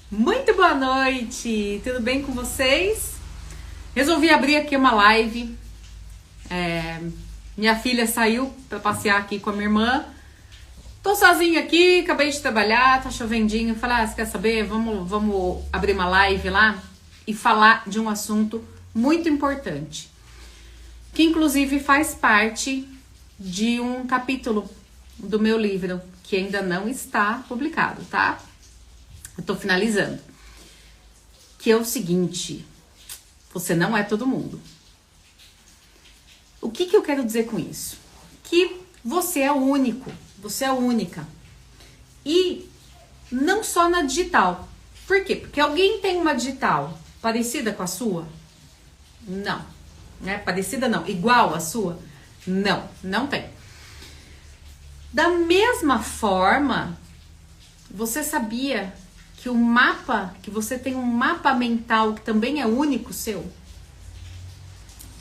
Muito boa noite, tudo bem com vocês? Resolvi abrir aqui uma live. Minha filha saiu para passear aqui com a minha irmã. Tô sozinha aqui, acabei de trabalhar, tá chovendinho. Falei, você quer saber? Vamos abrir uma live lá e falar de um assunto muito importante, que inclusive faz parte de um capítulo do meu livro, que ainda não está publicado, tá? Eu tô finalizando. Que é o seguinte: você não é todo mundo. O que eu quero dizer com isso? Que você é único, você é única. E não só na digital. Por quê? Porque alguém tem uma digital parecida com a sua? Não. Né? Parecida não. Igual à sua? Não, não tem. Da mesma forma, você sabia que o mapa, que você tem um mapa mental que também é único seu?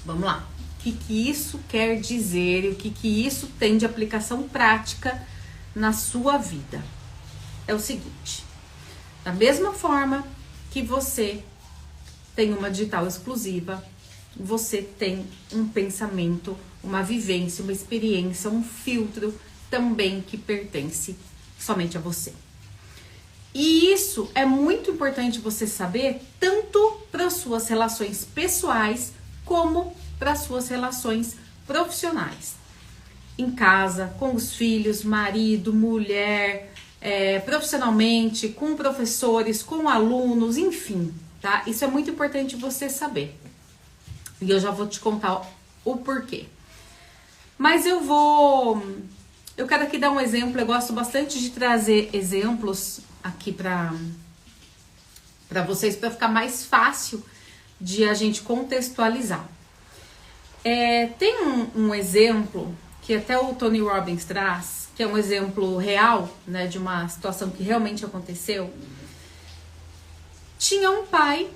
Vamos lá. O que isso quer dizer e o que isso tem de aplicação prática na sua vida? É o seguinte: da mesma forma que você tem uma digital exclusiva, você tem um pensamento, uma vivência, uma experiência, um filtro também que pertence somente a você. E isso é muito importante você saber, tanto para as suas relações pessoais, como para as suas relações profissionais. Em casa, com os filhos, marido, mulher, profissionalmente, com professores, com alunos, enfim, tá? Isso é muito importante você saber. E eu já vou te contar o porquê. Mas eu quero aqui dar um exemplo. Eu gosto bastante de trazer exemplos aqui para vocês, para ficar mais fácil de a gente contextualizar. Tem um exemplo que até o Tony Robbins traz, que é um exemplo real, né, de uma situação que realmente aconteceu. Tinha um pai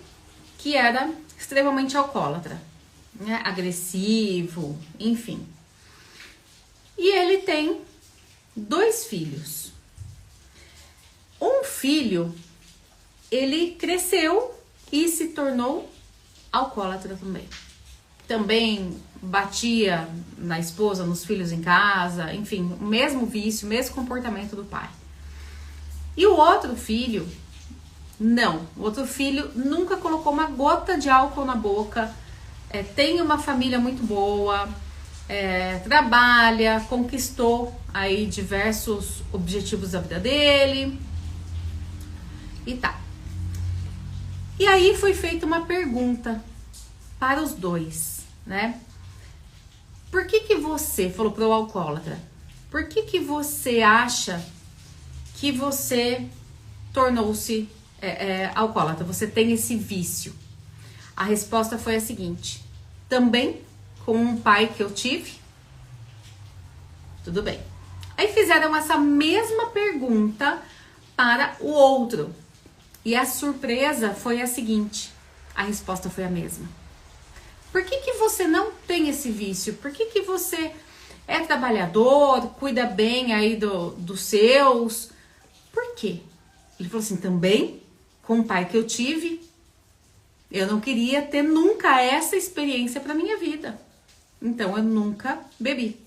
que era extremamente alcoólatra, né, agressivo, enfim. E ele tem 2 filhos. Um filho, ele cresceu e se tornou alcoólatra também. Também batia na esposa, nos filhos em casa, enfim, o mesmo vício, o mesmo comportamento do pai. E o outro filho, não. O outro filho nunca colocou uma gota de álcool na boca, tem uma família muito boa, trabalha, conquistou aí diversos objetivos da vida dele e tá. E aí foi feita uma pergunta para os 2, né? Por que você, falou para o alcoólatra, por que você acha que você tornou-se alcoólatra? Você tem esse vício? A resposta foi a seguinte: também com um pai que eu tive? Tudo bem. Aí fizeram essa mesma pergunta para o outro. E a surpresa foi a seguinte: a resposta foi a mesma. Por que você não tem esse vício? Por que você é trabalhador, cuida bem aí dos seus? Por quê? Ele falou assim: também com o pai que eu tive, eu não queria ter nunca essa experiência para minha vida. Então eu nunca bebi.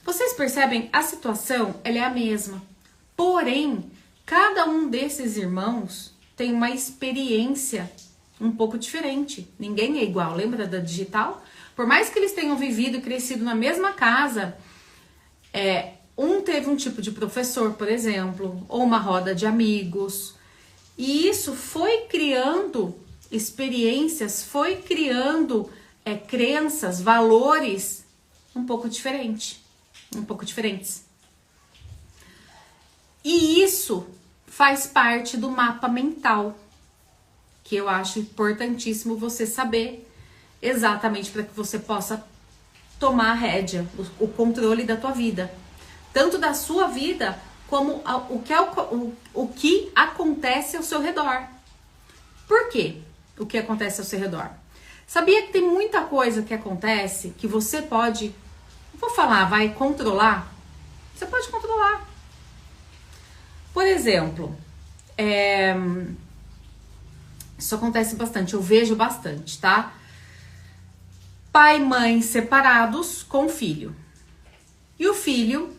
Vocês percebem? A situação, ela é a mesma. Porém, cada um desses irmãos tem uma experiência um pouco diferente. Ninguém é igual. Lembra da digital? Por mais que eles tenham vivido e crescido na mesma casa, um teve um tipo de professor, por exemplo, ou uma roda de amigos. E isso foi criando experiências, foi criando crenças, valores um pouco diferentes. E isso faz parte do mapa mental, que eu acho importantíssimo você saber, exatamente para que você possa tomar a rédea, o controle da tua vida. Tanto da sua vida, como o que acontece ao seu redor. Por quê? O que acontece ao seu redor? Sabia que tem muita coisa que acontece que você pode, vou falar, vai controlar? Você pode controlar. Por exemplo, Isso acontece bastante, eu vejo bastante, tá? Pai e mãe separados com o filho. E o filho,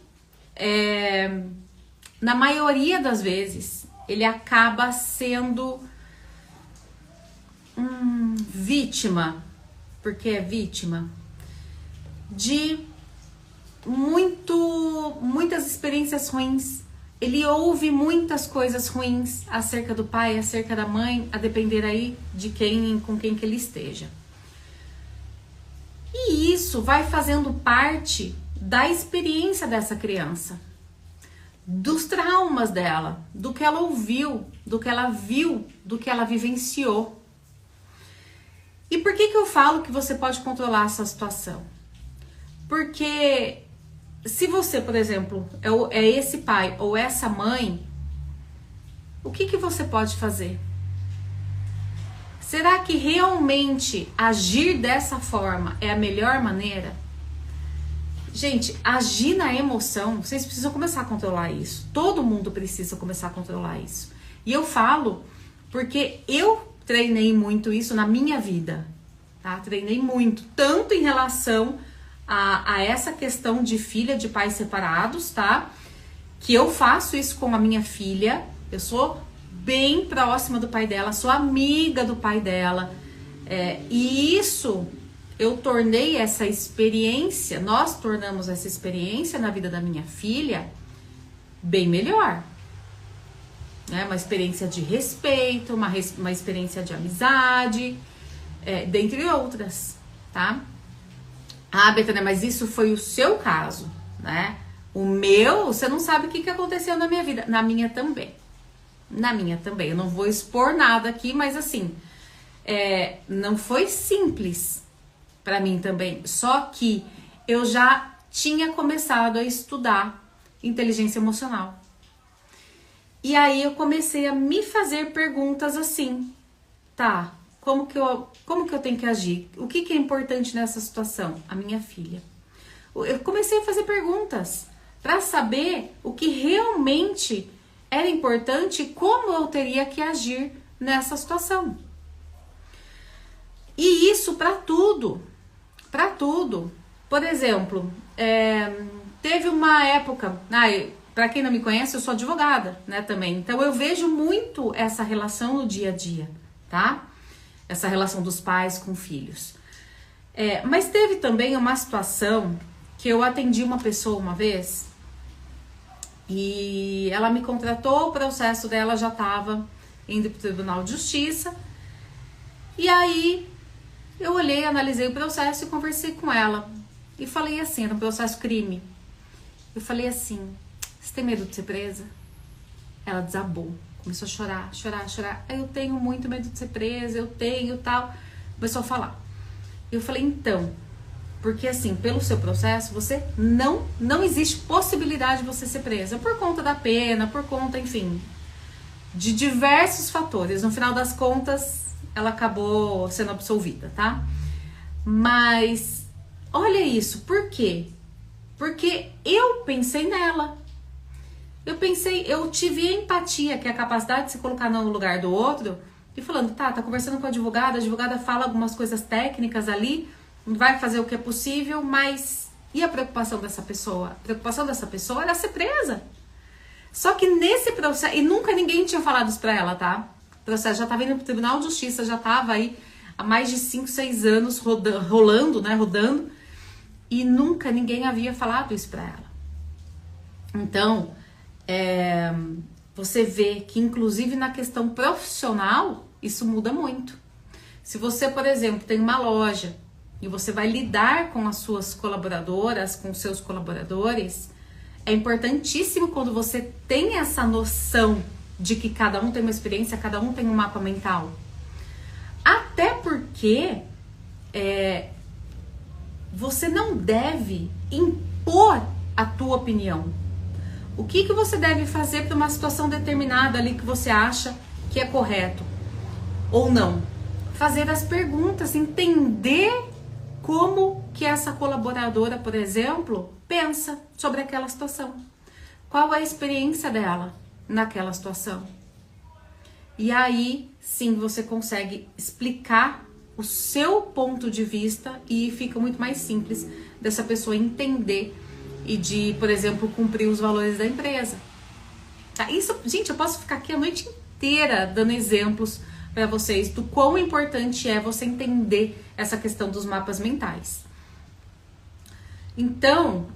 na maioria das vezes, ele acaba sendo vítima, porque é vítima, de muitas experiências ruins. Ele ouve muitas coisas ruins acerca do pai, acerca da mãe, a depender aí de com quem que ele esteja. E isso vai fazendo parte da experiência dessa criança, dos traumas dela, do que ela ouviu, do que ela viu, do que ela vivenciou. E por que eu falo que você pode controlar essa situação? Porque se você, por exemplo, é esse pai ou essa mãe, o que você pode fazer? Será que realmente agir dessa forma é a melhor maneira? Gente, agir na emoção, vocês precisam começar a controlar isso. Todo mundo precisa começar a controlar isso. E eu falo porque eu treinei muito isso na minha vida, tá? Treinei muito, tanto em relação a essa questão de filha de pais separados, tá? Que eu faço isso com a minha filha, eu sou bem próxima do pai dela, sou amiga do pai dela, e isso eu tornei essa experiência, nós tornamos essa experiência na vida da minha filha bem melhor, né? Uma experiência de respeito, uma experiência de amizade, dentre outras, tá? Ah, Betânia, mas isso foi o seu caso, né? O meu, você não sabe o que aconteceu na minha vida. Na minha também. Na minha também. Eu não vou expor nada aqui, mas assim, não foi simples pra mim também. Só que eu já tinha começado a estudar inteligência emocional. E aí eu comecei a me fazer perguntas assim, tá? Como que eu tenho que agir? O que é importante nessa situação? A minha filha. Eu comecei a fazer perguntas para saber o que realmente era importante e como eu teria que agir nessa situação. E isso para tudo. Para tudo. Por exemplo, teve uma época... para quem não me conhece, eu sou advogada, né, também. Então eu vejo muito essa relação no dia a dia, tá? Essa relação dos pais com filhos. Mas teve também uma situação que eu atendi uma pessoa uma vez e ela me contratou, o processo dela já estava indo para o Tribunal de Justiça. E aí eu olhei, analisei o processo e conversei com ela. E falei assim, era um processo crime. Eu falei assim, você tem medo de ser presa? Ela desabou. Começou a chorar. Eu tenho muito medo de ser presa, eu tenho tal. Começou a falar. Eu falei, então, porque assim, pelo seu processo, você não existe possibilidade de você ser presa. Por conta da pena, por conta, enfim, de diversos fatores. No final das contas, ela acabou sendo absolvida, tá? Mas, olha isso, por quê? Porque eu pensei nela. Eu tive empatia, que é a capacidade de se colocar no lugar do outro, e falando, tá conversando com a advogada fala algumas coisas técnicas ali, vai fazer o que é possível, mas e a preocupação dessa pessoa? A preocupação dessa pessoa era ser presa. Só que nesse processo, e nunca ninguém tinha falado isso pra ela, tá? O processo já tava indo pro Tribunal de Justiça, já tava aí há mais de 5, 6 anos rodando, e nunca ninguém havia falado isso pra ela. Então, você vê que inclusive na questão profissional isso muda muito. Se você, por exemplo, tem uma loja e você vai lidar com as suas colaboradoras, com os seus colaboradores, é importantíssimo quando você tem essa noção de que cada um tem uma experiência, cada um tem um mapa mental. Até porque você não deve impor a tua opinião. O que você deve fazer para uma situação determinada ali que você acha que é correto ou não? Fazer as perguntas, entender como que essa colaboradora, por exemplo, pensa sobre aquela situação. Qual é a experiência dela naquela situação? E aí, sim, você consegue explicar o seu ponto de vista e fica muito mais simples dessa pessoa entender e de, por exemplo, cumprir os valores da empresa. Tá? Isso, gente, eu posso ficar aqui a noite inteira dando exemplos para vocês do quão importante é você entender essa questão dos mapas mentais. Então,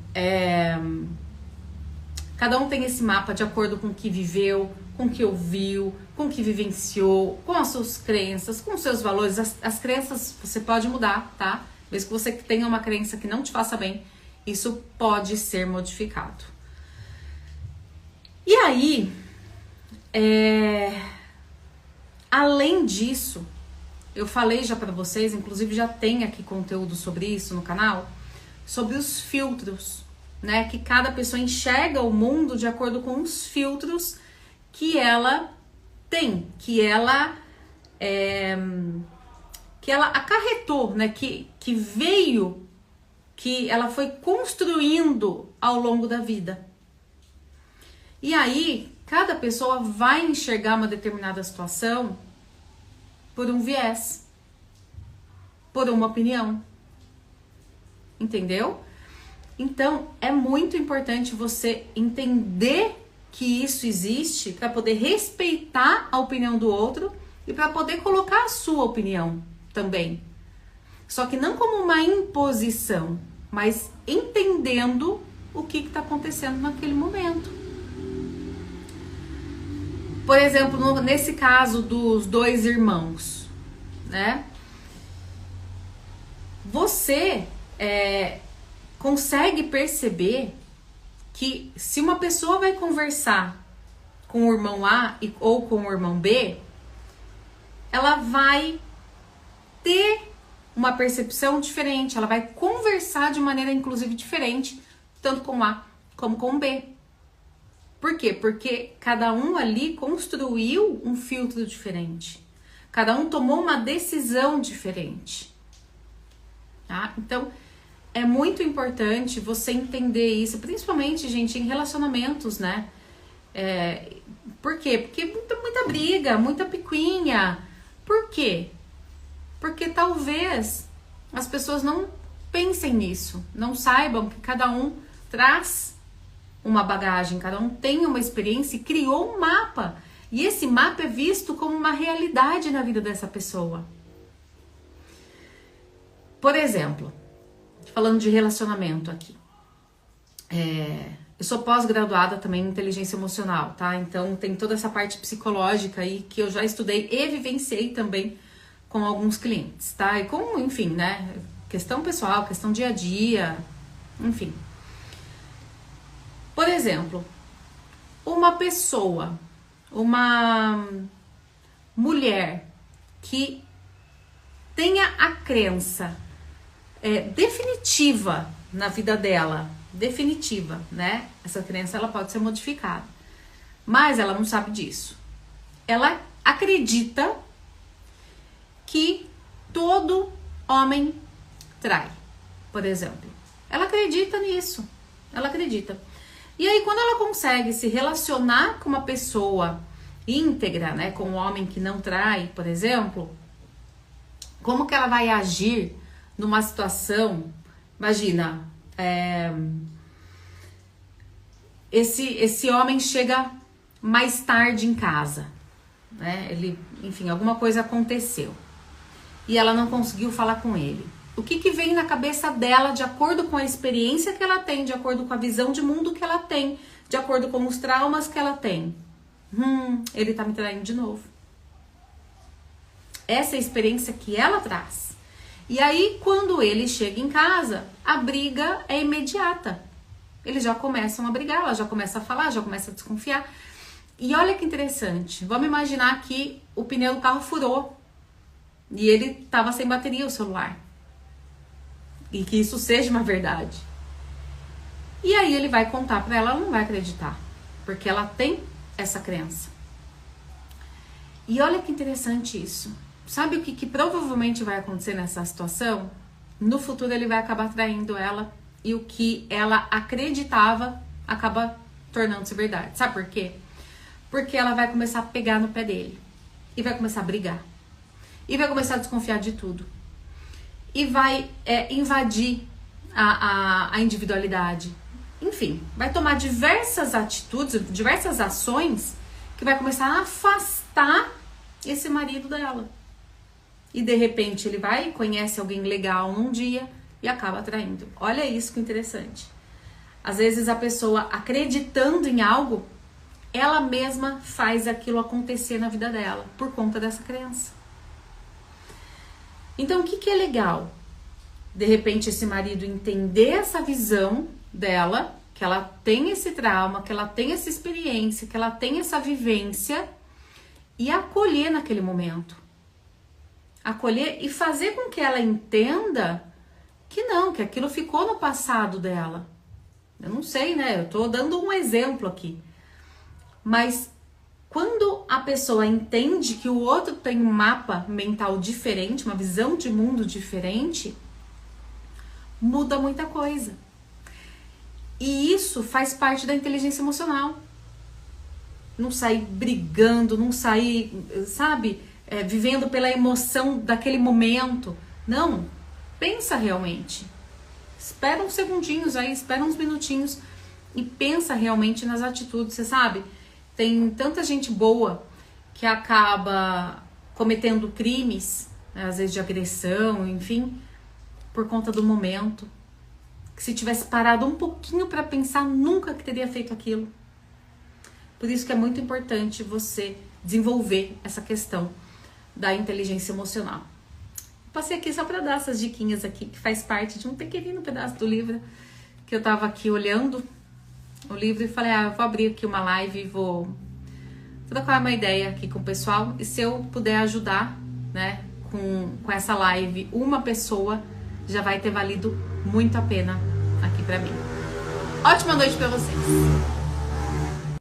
cada um tem esse mapa de acordo com o que viveu, com o que ouviu, com o que vivenciou, com as suas crenças, com os seus valores. As crenças você pode mudar, tá? Mesmo que você tenha uma crença que não te faça bem, isso pode ser modificado. E aí, além disso, eu falei já para vocês, inclusive já tem aqui conteúdo sobre isso no canal, sobre os filtros, né? Que cada pessoa enxerga o mundo de acordo com os filtros que ela tem, que ela acarretou, né? Que veio, que ela foi construindo ao longo da vida. E aí, cada pessoa vai enxergar uma determinada situação por um viés, por uma opinião. Entendeu? Então, é muito importante você entender que isso existe para poder respeitar a opinião do outro e para poder colocar a sua opinião também. Só que não como uma imposição, mas entendendo o que está acontecendo naquele momento. Por exemplo, nesse caso dos dois irmãos, né? Você consegue perceber que se uma pessoa vai conversar com o irmão A ou com o irmão B, ela vai ter uma percepção diferente, ela vai conversar de maneira inclusive diferente, tanto com A como com B. Por quê? Porque cada um ali construiu um filtro diferente. Cada um tomou uma decisão diferente. Tá? Então, é muito importante você entender isso, principalmente, gente, em relacionamentos, né? Por quê? Porque muita briga, muita picuinha. Por quê? Porque talvez as pessoas não pensem nisso, não saibam que cada um traz uma bagagem, cada um tem uma experiência e criou um mapa. E esse mapa é visto como uma realidade na vida dessa pessoa. Por exemplo, falando de relacionamento aqui. Eu sou pós-graduada também em inteligência emocional, tá? Então tem toda essa parte psicológica aí que eu já estudei e vivenciei também com alguns clientes, tá? E com, enfim, né? Questão pessoal, questão dia a dia, enfim. Por exemplo, uma pessoa, uma mulher que tenha a crença definitiva na vida dela, definitiva, né? Essa crença ela pode ser modificada, mas ela não sabe disso. Ela acredita que todo homem trai, por exemplo. Ela acredita nisso, ela acredita. E aí, quando ela consegue se relacionar com uma pessoa íntegra, né, com um homem que não trai, por exemplo, como que ela vai agir numa situação? Imagina, esse homem chega mais tarde em casa, né? Enfim, alguma coisa aconteceu e ela não conseguiu falar com ele. O que vem na cabeça dela, de acordo com a experiência que ela tem, de acordo com a visão de mundo que ela tem, de acordo com os traumas que ela tem? Ele tá me traindo de novo. Essa é a experiência que ela traz. E aí, quando ele chega em casa, a briga é imediata. Eles já começam a brigar, ela já começa a falar, já começa a desconfiar. E olha que interessante. Vamos imaginar que o pneu do carro furou e ele tava sem bateria, o celular. E que isso seja uma verdade. E aí ele vai contar pra ela, ela não vai acreditar, porque ela tem essa crença. E olha que interessante isso. Sabe o que provavelmente vai acontecer nessa situação? No futuro ele vai acabar traindo ela e o que ela acreditava acaba tornando-se verdade. Sabe por quê? Porque ela vai começar a pegar no pé dele. e vai começar a brigar. E vai começar a desconfiar de tudo. E vai invadir a individualidade. Enfim, vai tomar diversas atitudes, diversas ações que vai começar a afastar esse marido dela. E de repente ele vai, conhece alguém legal num dia e acaba traindo. Olha isso que interessante. Às vezes a pessoa, acreditando em algo, ela mesma faz aquilo acontecer na vida dela, por conta dessa crença. Então o que é legal? De repente esse marido entender essa visão dela, que ela tem esse trauma, que ela tem essa experiência, que ela tem essa vivência, e acolher naquele momento. Acolher e fazer com que ela entenda que não, que aquilo ficou no passado dela. Eu não sei, né? Eu tô dando um exemplo aqui. Mas quando a pessoa entende que o outro tem um mapa mental diferente, uma visão de mundo diferente, muda muita coisa. E isso faz parte da inteligência emocional. Não sair brigando, não sair, sabe, vivendo pela emoção daquele momento. Não, pensa realmente. Espera uns segundinhos aí, espera uns minutinhos e pensa realmente nas atitudes. Você sabe, tem tanta gente boa que acaba cometendo crimes, né, às vezes de agressão, enfim, por conta do momento. Que se tivesse parado um pouquinho para pensar, nunca que teria feito aquilo. Por isso que é muito importante você desenvolver essa questão da inteligência emocional. Passei aqui só para dar essas diquinhas aqui, que faz parte de um pequenino pedaço do livro, que eu tava aqui olhando o livro e falei, eu vou abrir aqui uma live e vou trocar uma ideia aqui com o pessoal. E se eu puder ajudar, né, com essa live, uma pessoa, já vai ter valido muito a pena aqui pra mim. Ótima noite pra vocês!